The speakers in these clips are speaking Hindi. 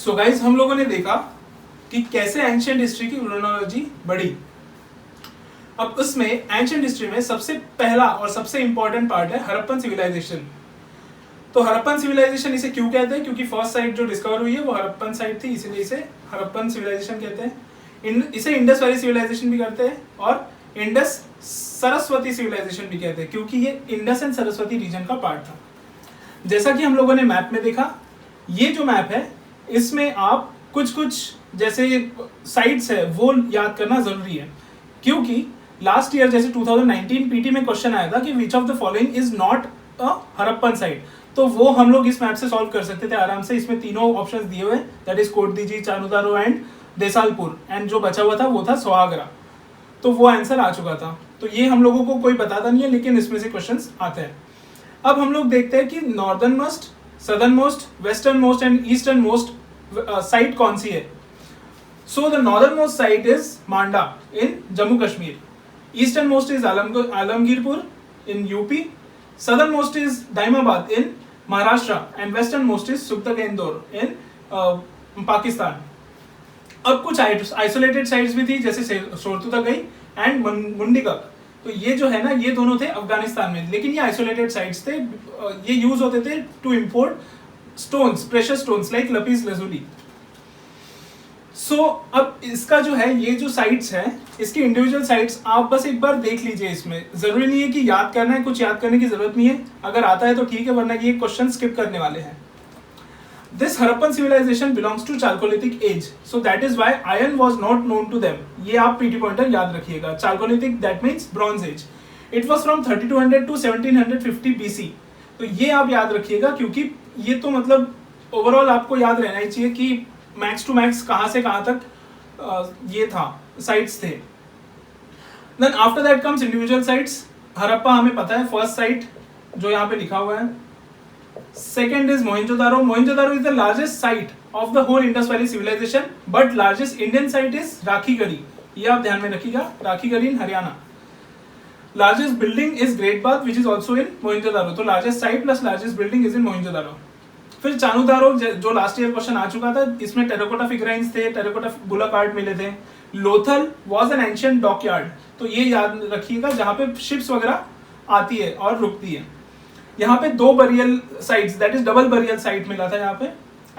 सो गाइस, हम लोगों ने देखा कि कैसे एंशिएंट हिस्ट्री की क्रोनोलॉजी बढ़ी। अब उसमें एंशिएंट हिस्ट्री में सबसे पहला और सबसे इंपॉर्टेंट पार्ट है हड़प्पन सिविलाइजेशन। तो हड़प्पन सिविलाइजेशन इसे क्यों कहते हैं? क्योंकि फर्स्ट साइट जो डिस्कवर हुई है वो हड़प्पन साइट थी, इसीलिए इसे हड़प्पन सिविलाइजेशन कहते हैं। इसे इंडस वैली सिविलाइजेशन भी कहते हैं और इंडस सरस्वती सिविलाइजेशन भी कहते हैं, क्योंकि ये इंडस एंड सरस्वती रीजन का पार्ट था। जैसा कि हम लोगों ने मैप में देखा, ये जो मैप है इसमें आप कुछ जैसे साइट्स है वो याद करना जरूरी है, क्योंकि लास्ट ईयर जैसे 2019 पीटी में क्वेश्चन आया था कि which of the following is not a Harappan site, तो वो हम लोग इस मैप से सॉल्व कर सकते थे आराम से। इसमें तीनों ऑप्शंस दिए हुए, that is Kot Diji, Chanhudaro and Desalpur, and जो बचा हुआ था वो था सोहागरा। तो वो आंसर आ चुका था। तो ये हम लोगों को कोई बताता नहीं है, लेकिन इसमें से क्वेश्चंस आते हैं। अब हम लोग देखते हैं कि northern most, southern most, western most and eastern most site कौन सी है। So the northern most site is Manda in Jammu Kashmir, eastern most is Alamgirpur in UP, southern most is Daimabad in Maharashtra and western most is Sutkagen Dor in Pakistan. अब कुछ आइसोलेटेड साइट्स भी थी, जैसे सोरतुतागई एंड मुंडीगक। तो ये जो है ना, ये दोनों थे अफगानिस्तान में, लेकिन ये आइसोलेटेड साइट्स थे। ये यूज होते थे to import stones, precious stones like lapis lazuli. So अब इसका जो है, ये जो साइट्स हैं, इसकी इंडिविजुअल साइट्स आप बस एक बार देख लीजिए। इसमें जरूरी नहीं है कि याद करना है, कुछ याद करने की जरूरत नहीं है। अगर आता है तो ठीक है, वरना ये क्वेश्चन स्किप करने वाले हैं। This Harappan civilization belongs to Chalcolithic age, so that is why iron was not known to them. ये आप PT pointer याद रखिएगा। Chalcolithic that means Bronze Age. It was from 3200 to 1750 BC. तो ये आप याद रखिएगा, क्योंकि ये तो मतलब ओवरऑल आपको याद रहना ही चाहिए कि मैक्स टू मैक्स कहाँ से कहाँ तक ये था, साइट्स थे। Then after that comes individual sites. Harappa हमें पता है, फर्स्ट साइट जो यहाँ पे लिखा हुआ है। Second is Mohenjo-daro. Mohenjo-daro is the largest site of the whole Indus Valley civilization, but largest Indian site is Rakhigarhi. ये आप ध्यान में रखिएगा, Rakhigarhi in Haryana. Largest building is Great Bath, which is also in Mohenjo-daro. तो largest site plus largest building is in Mohenjo-daro. फिर चानुदारो जो लास्ट ईयर क्वेश्चन आ चुका था, इसमें टेराकोटा फिगराइंस थे, टेराकोटा बुलक आर्ट मिले थे। Lothal was an ancient dockyard. तो ये याद रखिएगा, जहाँ पे शिप्स वगैरह आती है और रुकती है। यहाँ पे दो burial sites, that is double burial site मिला था यहाँ पे,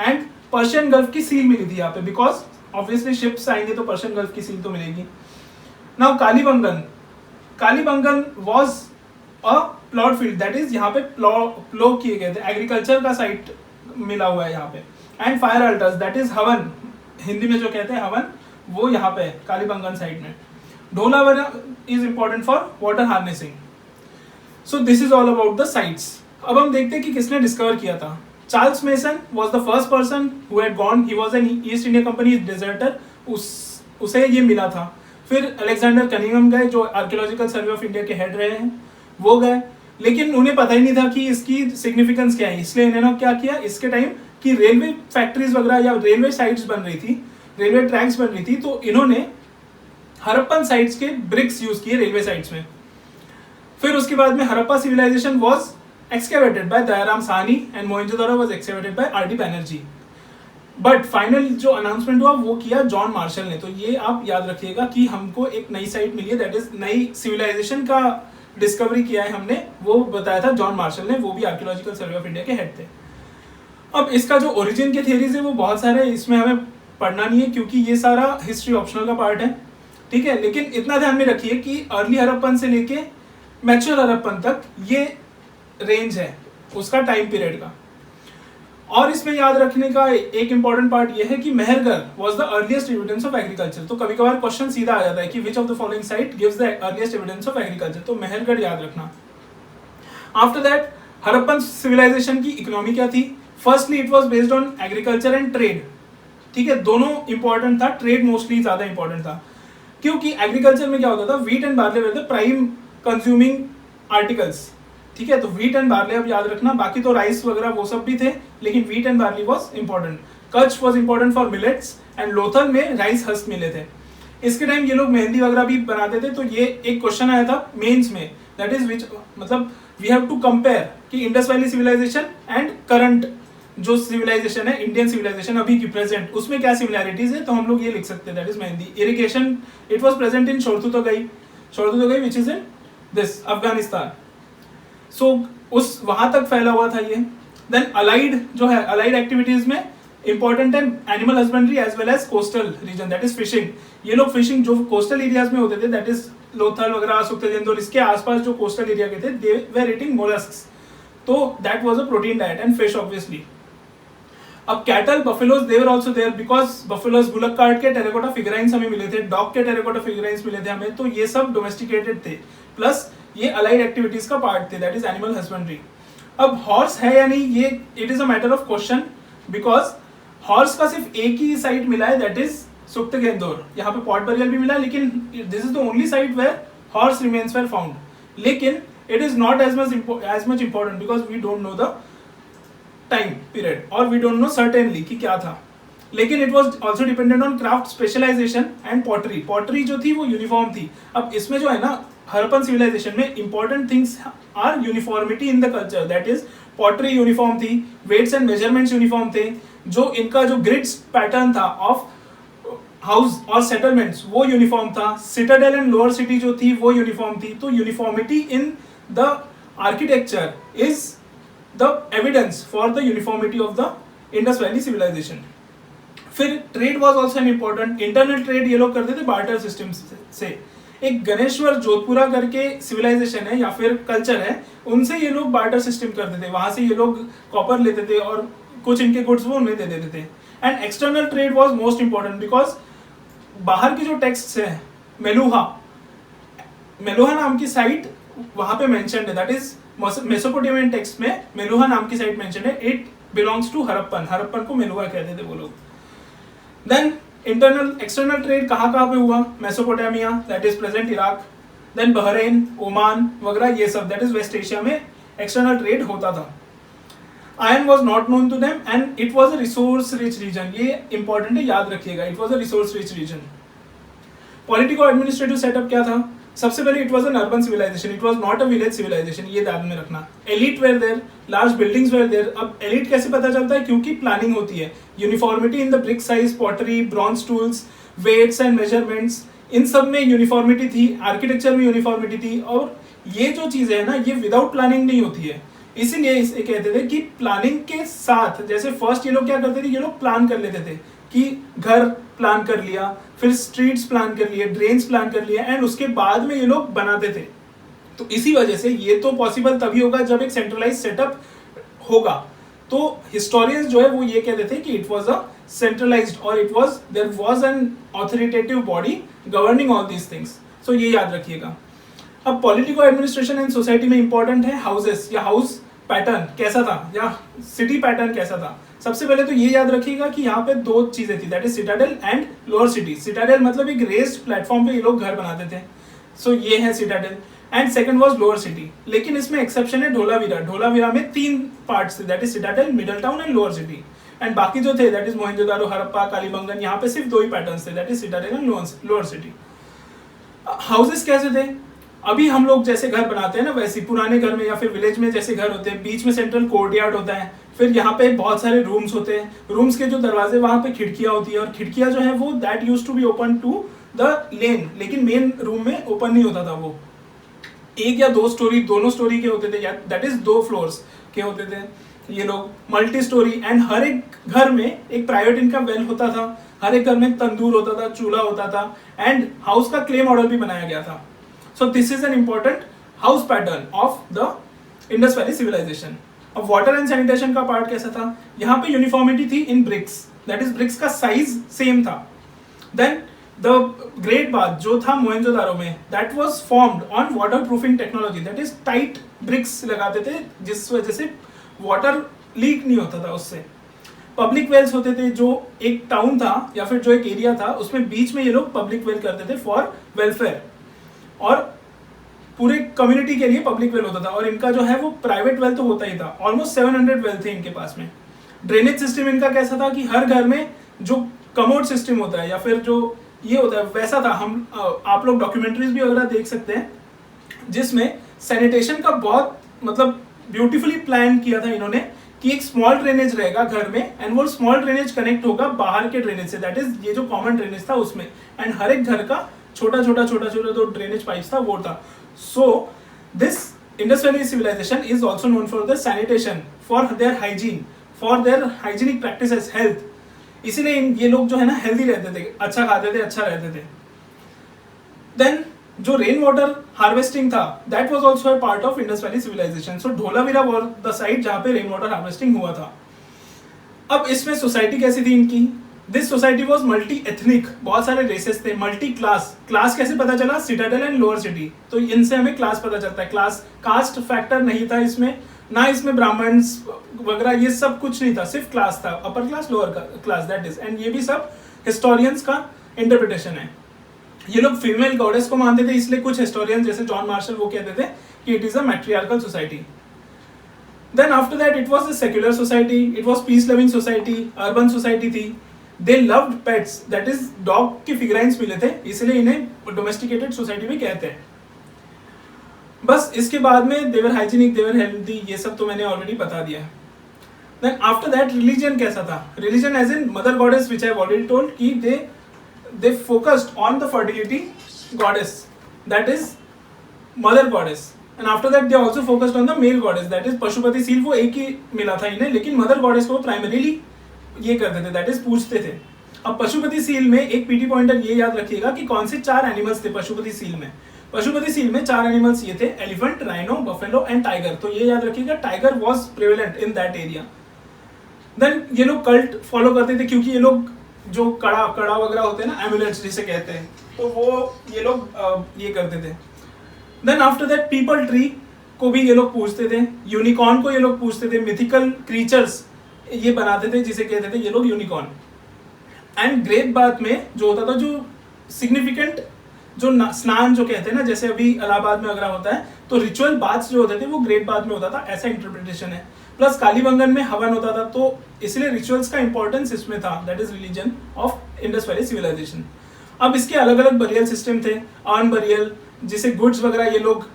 एंड पर्शियन गल्फ की सील मिली थी यहाँ पे, बिकॉज ऑब्वियसली शिप्स आएंगे तो पर्शियन गल्फ की सील तो मिलेगी। Now Kalibangan was a plot field, that is यहाँ पे प्लो किए गए थे, एग्रीकल्चर का साइट मिला हुआ है यहाँ पे। And fire altars, that is हवन, हिंदी में जो कहते हैं हवन, वो यहाँ पे है कालीबंगन साइट में। Dholavira is important for water harnessing. So this is all about the sites. अब हम देखते हैं कि किसने डिस्कवर किया था। Charles mason was the first person who had gone. He was an East India Company deserter. उसे ये मिला था। फिर अलेक्जेंडर कनिंघम गए, जो आर्कियोलॉजिकल सर्वे ऑफ इंडिया के हेड रहे हैं, वो गए, लेकिन उन्हें पता ही नहीं था कि इसकी सिग्निफिकेंस क्या है। इसलिए इन्होंने क्या किया, इसके टाइम कि रेलवे फैक्ट्रीज वगैरह या रेलवे साइट्स बन रही थी, रेलवे ट्रैक्स बन रही थी, तो इन्होंने हड़प्पन साइट्स के ब्रिक्स यूज किए रेलवे साइट्स में। फिर उसके बाद में Harappa civilisation was excavated by Dayaram Sahni and Mohenjodaro was excavated by R D Banerjee. But final जो अनाउंसमेंट हुआ वो किया जॉन मार्शल ने। तो ये आप याद रखिएगा कि हमको एक नई साइट मिली है, दैट इज नई सिविलाइजेशन का डिस्कवरी किया है हमने, वो बताया था जॉन मार्शल ने, वो भी आर्कियोलॉजिकल सर्वे ऑफ इंडिया के हेड थे। अब इसका जो ओरिजिन के थियरीज है वो बहुत सारे, इसमें हमें पढ़ना नहीं है क्योंकि ये सारा हिस्ट्री ऑप्शनल का पार्ट है, ठीक है। लेकिन इतना ध्यान में रखिए कि अर्ली हड़प्पन से लेके मैच्योर हड़प्पन तक ये रेंज है उसका टाइम पीरियड का। और इसमें याद रखने का एक इंपॉर्टेंट पार्ट ये है कि Mehrgarh was the earliest evidence of agriculture. तो कभी कभार क्वेश्चन सीधा आ जाता है कि which of the following site gives the earliest evidence of agriculture, तो मेहरगढ़ याद रखना। आफ्टर दैट हड़प्पन सिविलाइजेशन की इकोनॉमी क्या थी? Firstly it was based on agriculture and trade, ठीक है, दोनों इंपॉर्टेंट था, ट्रेड मोस्टली ज्यादा इंपॉर्टेंट था, क्योंकि एग्रीकल्चर में क्या होता था, wheat and barley were the prime consuming articles, ठीक है। तो व्हीट एंड बार्ले अब याद रखना, बाकी तो राइस वगैरह वो सब भी थे, लेकिन wheat and barley was important. Kutch was important for millets and Lothal में राइस हस्क मिले थे। इसके टाइम ये लोग मेहंदी वगैरह भी बनाते थे। तो ये एक क्वेश्चन आया था मेंस में, दैट इज विच, मतलब वी हैव टू कंपेयर कि Indus valley civilisation and current जो सिविलाइजेशन है इंडियन सिविलाइजेशन अभी की प्रेजेंट, उसमें क्या सिमिलैरिटीज है, तो हम लोग ये लिख सकते हैं, दैट इज मेहंदी। Irrigation, it was present in Shortughai which is in this Afghanistan. So उस वहां तक फैला हुआ था ये। देन अलाइड जो है, अलाइड एक्टिविटीज में इंपॉर्टेंट है animal husbandry as well as coastal region, that is fishing. ये लोग फिशिंग जो कोस्टल एरियाज में होते थे, दैट इज लोथल वगैरह, सुक्तजेंदोर, इसके आसपास जो कोस्टल एरिया के थे, दे वर ईटिंग मोलस्क्स, तो that was a protein diet, and fish obviously. अब cattle, buffaloes, they were also there because buffaloes bullock cart के टेराकोटा फिगराइंस हमें मिले थे, डॉग के टेराकोटा फिगराइंस मिले थे हमें, तो ये सब डोमेस्टिकेटेड थे, प्लस ये अलाइड एक्टिविटीज का पार्ट थे, दैट इज एनिमल हस्बेंड्री। अब हॉर्स है या नहीं, ये it is a matter of question, because horse का सिर्फ एक ही साइट मिला है, दैट इज सुक्तगेंदोर। यहाँ पे पॉट बरियल भी मिला है, लेकिन this is the only site where horse remains were found, लेकिन it is not as much important because we don't know the time period और वी डोंट नो सर्टेनली कि क्या था। लेकिन it was also dependent on craft specialisation and pottery. Pottery जो थी वो यूनिफॉर्म थी। अब इसमें जो है ना, हरप्पन सिविलाइजेशन में important things are uniformity in the culture, that is pottery uniform थी, वेट्स एंड मेजरमेंट्स यूनिफॉर्म थे, जो इनका जो ग्रिड्स पैटर्न था ऑफ हाउस और सेटलमेंट्स वो यूनिफॉर्म था, सिटाडेल एंड लोअर सिटी जो थी वो यूनिफॉर्म थी। तो uniformity in the architecture is the evidence for the uniformity of the Indus Valley civilization. फिर trade was also an important, internal trade ये लोग करते थे बार्टर सिस्टम से। एक गणेश्वर जोधपुरा करके सिविलाइजेशन है या फिर कल्चर है, उनसे ये लोग बार्टर सिस्टम करते थे, वहां से ये लोग कॉपर लेते थे और कुछ इनके गुड्स वो उन्हें दे देते थे। And external trade was most important because बाहर की जो टेक्स्ट है, मेलुहा नाम की साइट वहां पे मेंशन्ड है, दैट इज मेसोपोटामियन टेक्स्ट में मेलुहा नाम की साइट मेंशन है, इट बिलोंग्स टू हरप्पन को मेलुहा कहते थे वो लोग। देन इंटरनल एक्सटर्नल ट्रेड कहाँ पे हुआ, Mesopotamia that is present Iraq, then Bahrain, Oman वगैरह, ये सब दैट इज वेस्ट एशिया में एक्सटर्नल ट्रेड होता था। Iron was not known to them and it was a resource rich region, ये इंपॉर्टेंट है, याद रखिएगा, it was a resource rich region. Politico administrative setup क्या था, सबसे पहले it was an urban civilisation, it was not a village civilisation, ये ध्यान में रखना। Elite were there, large buildings were there. अब एलिट कैसे पता चलता है, क्योंकि प्लानिंग होती है, uniformity in the brick size, pottery, bronze tools, weights and measurements, इन सब में यूनिफॉर्मिटी थी, आर्किटेक्चर में यूनिफॉर्मिटी थी। और ये जो चीजें है ना, ये विदाउट प्लानिंग नहीं होती है, इसीलिए इसे कहते थे कि प्लानिंग के साथ, जैसे फर्स्ट ये लोग क्या करते थे, ये लोग प्लान कर लेते थे कि घर प्लान कर लिया, फिर स्ट्रीट्स प्लान कर लिए, ड्रेन्स प्लान कर लिया, एंड उसके बाद में ये लोग बनाते थे। तो इसी वजह से ये तो पॉसिबल तभी होगा जब एक सेंट्रलाइज सेटअप होगा। तो हिस्टोरियंस जो है वो ये कहते थे कि इट वाज अ सेंट्रलाइज्ड और it was there was an authoritative body governing all these things. So ये याद रखिएगा। अब पॉलिटिकल एडमिनिस्ट्रेशन एंड सोसाइटी में इंपॉर्टेंट है हाउसेस या हाउस पैटर्न कैसा था या सिटी पैटर्न कैसा था। सबसे पहले तो ये याद रखिएगा कि यहाँ पे दो चीजें थी, that is Citadel and lower city. Citadel मतलब एक रेस्ड प्लेटफॉर्म पे ये लोग घर बनाते थे, सो ये है Citadel, and second was lower city. लेकिन इसमें एक्सेप्शन है ढोलावीरा। ढोलावीरा में 3 पार्ट्स थे, that is Citadel, middle town and lower city, and बाकी जो थे दैट इज मोहनजोदारो, हड़प्पा, कालीबंगन, यहाँ पे सिर्फ 2 ही पैटर्न्स थे, that is Citadel and lower city. Houses कैसे थे, अभी हम लोग जैसे घर बनाते हैं ना, वैसे पुराने घर में या फिर विलेज में जैसे घर होते हैं, बीच में सेंट्रल कोर्टयार्ड होता है, फिर यहाँ पे बहुत सारे रूम्स होते हैं, रूम्स के जो दरवाजे वहां पे खिड़कियां होती है, और खिड़कियां जो है वो that used to be open to the lane, लेकिन मेन रूम में ओपन नहीं होता था वो। 1 या 2 स्टोरी, दोनों स्टोरी के होते थे, दैट इज 2 फ्लोर्स के होते थे ये लोग, मल्टी स्टोरी। एंड हर एक घर में एक प्राइवेट इनका वेल होता था, हर एक घर में तंदूर होता था, चूल्हा होता था, एंड हाउस का क्ले मॉडल भी बनाया गया था। So this is an important house pattern of the Indus Valley civilization. अब वाटर एंड सैनिटेशन का पार्ट कैसा था, यहाँ पे यूनिफॉर्मिटी थी in bricks, that is bricks का साइज सेम था। देन द ग्रेट बाथ जो था मोहनजोदारो में, that was formed on water proofing technology, that is tight bricks लगाते थे जिस वजह से वाटर लीक नहीं होता था उससे। पब्लिक वेल्स होते थे, जो एक टाउन था या फिर जो एक एरिया था उसमें बीच में ये लोग पब्लिक वेल करते थे फॉर वेलफेयर, और पूरे कम्युनिटी के लिए पब्लिक वेल होता था। और इनका जो है वो प्राइवेट वेल तो होता ही था, ऑलमोस्ट 700 वेल थे इनके पास में। ड्रेनेज सिस्टम इनका कैसा था कि हर घर में जो कमोड सिस्टम होता है या फिर जो ये होता है वैसा था। हम आप लोग डॉक्यूमेंट्रीज भी वगैरह देख सकते हैं जिसमें सैनिटेशन का बहुत मतलब ब्यूटीफुली प्लान किया था इन्होंने कि एक स्मॉल ड्रेनेज रहेगा घर में एंड वो स्मॉल ड्रेनेज कनेक्ट होगा बाहर के ड्रेनेज से, दैट इज ये जो कॉमन ड्रेनेज था उसमें, एंड हर एक घर का छोटा छोटा जो ड्रेनेज पाइप्स था वो था. So this Indus valley civilization is also known for the sanitation, for their hygiene, for their hygienic practices, health. इसीलिए ये लोग जो है ना हेल्दी रहते थे, अच्छा खाते थे, अच्छा रहते थे. देन जो रेन वाटर हार्वेस्टिंग था that was also a part of Indus valley civilization. So Dholavira was the site जहां पे रेन वाटर हार्वेस्टिंग हुआ था. अब इसमें सोसाइटी कैसी थी इनकी? This society was multi ethnic, बहुत सारे रेसेस थे. मल्टी क्लास, क्लास कैसे पता चला? सिटाडेल एंड लोअर सिटी, तो इनसे हमें क्लास पता चलता है. क्लास कास्ट फैक्टर नहीं था इसमें, ना इसमें ब्राह्मण्स वगैरह ये सब कुछ नहीं था, सिर्फ क्लास था, upper class lower class, that is. And ये भी सब हिस्टोरियंस का इंटरप्रिटेशन है. ये लोग फीमेल गॉडेस को मानते थे, इसलिए कुछ हिस्टोरियन जैसे जॉन मार्शल वो कहते थे कि it is a matriarchal society. Then after that it was a secular society, it was peace loving society, urban society थी. They loved pets, that is dog के फिगराइंस मिले थे, इसलिए इन्हें डोमेस्टिकेटेड सोसाइटी भी कहते हैं. बस इसके बाद में देवर हाइजीनिक, देवर हेल्दी, ये सब तो मैंने ऑलरेडी बता दिया है. देन आफ्टर दैट रिलीजन कैसा था? Religion as in mother goddess which I have already told कि they focused on the fertility goddess, that is mother goddess, and after that they also focused on the male goddess, that is Pashupati seal. वो एक ही मिला था इन्हें, लेकिन मदर गॉडेस को प्राइमरीली ये करते थे, दैट इज पूछते थे. अब पशुपति सील में एक पीटी पॉइंटर ये याद रखिएगा कि कौन से 4 एनिमल्स थे पशुपति सील में. पशुपति सील में 4 एनिमल्स ये थे, elephant, rhino, buffalo and tiger. तो ये याद रखिएगा, tiger was prevalent in that area. Then ये लोग कल्ट फॉलो करते थे, क्योंकि ये लोग जो कड़ा वगैरह होते हैं ना, एमुलेट्स जिसे कहते हैं, तो वो ये लोग ये करते थे. Then after that peepal tree को भी ये लोग पूछते थे, यूनिकॉर्न को ये लोग पूछते थे, मिथिकल क्रीचर्स ये बनाते थे जिसे कहते थे ये लोग यूनिकॉर्न. एंड ग्रेट बाथ में जो होता था, जो सिग्निफिकेंट जो स्नान जो कहते हैं ना, जैसे अभी इलाहाबाद में अगर होता है तो रिचुअल बाथ्स जो होते थे वो ग्रेट बाथ में होता था, ऐसा इंटरप्रिटेशन है. प्लस कालीबंगन में हवन होता था, तो इसलिए रिचुअल्स का इंपॉर्टेंस इसमें था, that is religion of Indus valley civilization. अब इसके अलग अलग बरियल सिस्टम थे. अर्न बरियल, जिसे गुड्स वगैरह ये लोग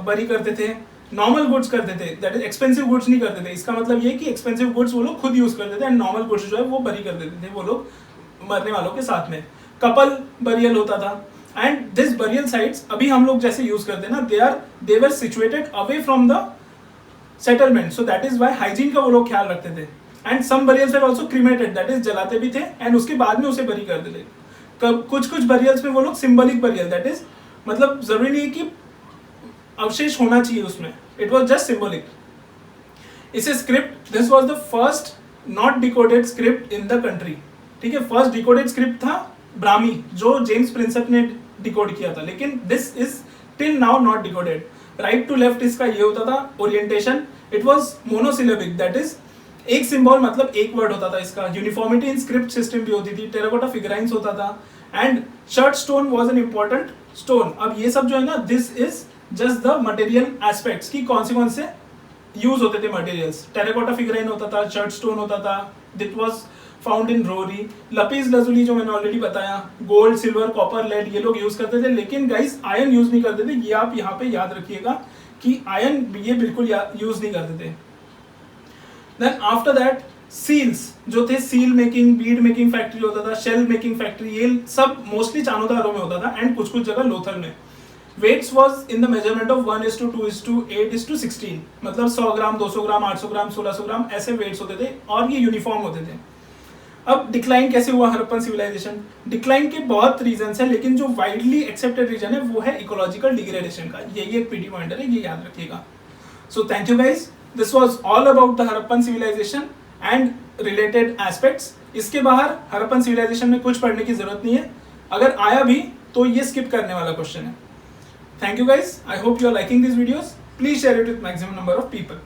बरी करते थे, नॉर्मल गुड्स करते थे, दैट इज एक्सपेंसिव गुड्स नहीं करते थे. इसका मतलब ये कि एक्सपेंसिव गुड्स वो लोग खुद यूज करते थे, एंड नॉर्मल गुड्स जो है वो बरी कर देते थे वो लोग मरने वालों के साथ में. कपल बरियल होता था, एंड दिस बरियल साइट्स अभी हम लोग जैसे यूज करते हैं ना, they were situated away from the settlement, so that is why hygiene का वो लोग ख्याल रखते थे. And some burials are also cremated, that is जलाते भी थे एंड उसके बाद में उसे बरी कर देते. कुछ बरियल्स में वो लोग सिंबलिक बरियल, दैट इज मतलब जरूरी नहीं है कि अवशेष होना चाहिए उसमें, इट वाज जस्ट सिंबलिक. इसे script, this was the first not decoded script in the country. ठीक है, फर्स्ट डिकोडेड स्क्रिप्ट था ब्राह्मी, जो जेम्स प्रिंसेप ने डिकोड किया था, लेकिन this is till now not decoded. Right to left इसका ये होता था orientation, it was monosyllabic, that is एक सिंबल मतलब एक वर्ड होता था इसका. यूनिफॉर्मिटी इन स्क्रिप्ट सिस्टम भी होती थी, टेराकोटा फिगराइंस होता था, and shirt stone was an important stone. अब ये सब जो है ना, this is just the material aspects की कौन से यूज होते थे मटेरियल्स. टेराकोटा फिगराइन होता था, शर्ट स्टोन होता था, that was found in Rohri. Lapis lazuli जो मैंने ऑलरेडी बताया, गोल्ड, सिल्वर, कॉपर, लेड ये लोग यूज करते थे, लेकिन गाइस आयरन यूज नहीं करते थे. ये आप यहाँ पे याद रखिएगा कि आयरन ये बिल्कुल यूज नहीं करते थे. देन आफ्टर दैट सील्स जो थे, seal making, bead making factory होता था, शेल मेकिंग फैक्ट्री, ये सब मोस्टली चानोदारों में होता था, एंड कुछ जगह लोथल में. Weights was in the measurement of 1:2:8:16, मतलब 100 ग्राम, 200 ग्राम, 800 ग्राम, 1600 ग्राम ऐसे वेट्स होते थे, और ये यूनिफॉर्म होते थे. अब डिक्लाइन कैसे हुआ हड़प्पन सिविलाइजेशन? डिक्लाइन के बहुत रीजंस हैं, लेकिन जो वाइडली एक्सेप्टेड रीजन है वो है इकोलॉजिकल डिग्रेडेशन का. यही एक पीटी पॉइंटर है, ये याद रखिएगा. So thank you guys, this was all about the Harappan civilization and related aspects. इसके बाहर हड़प्पन सिविलाइजेशन में कुछ पढ़ने की जरूरत नहीं है, अगर आया भी तो ये स्किप करने वाला क्वेश्चन है. Thank you guys. I hope you are liking these videos. Please share it with maximum number of people.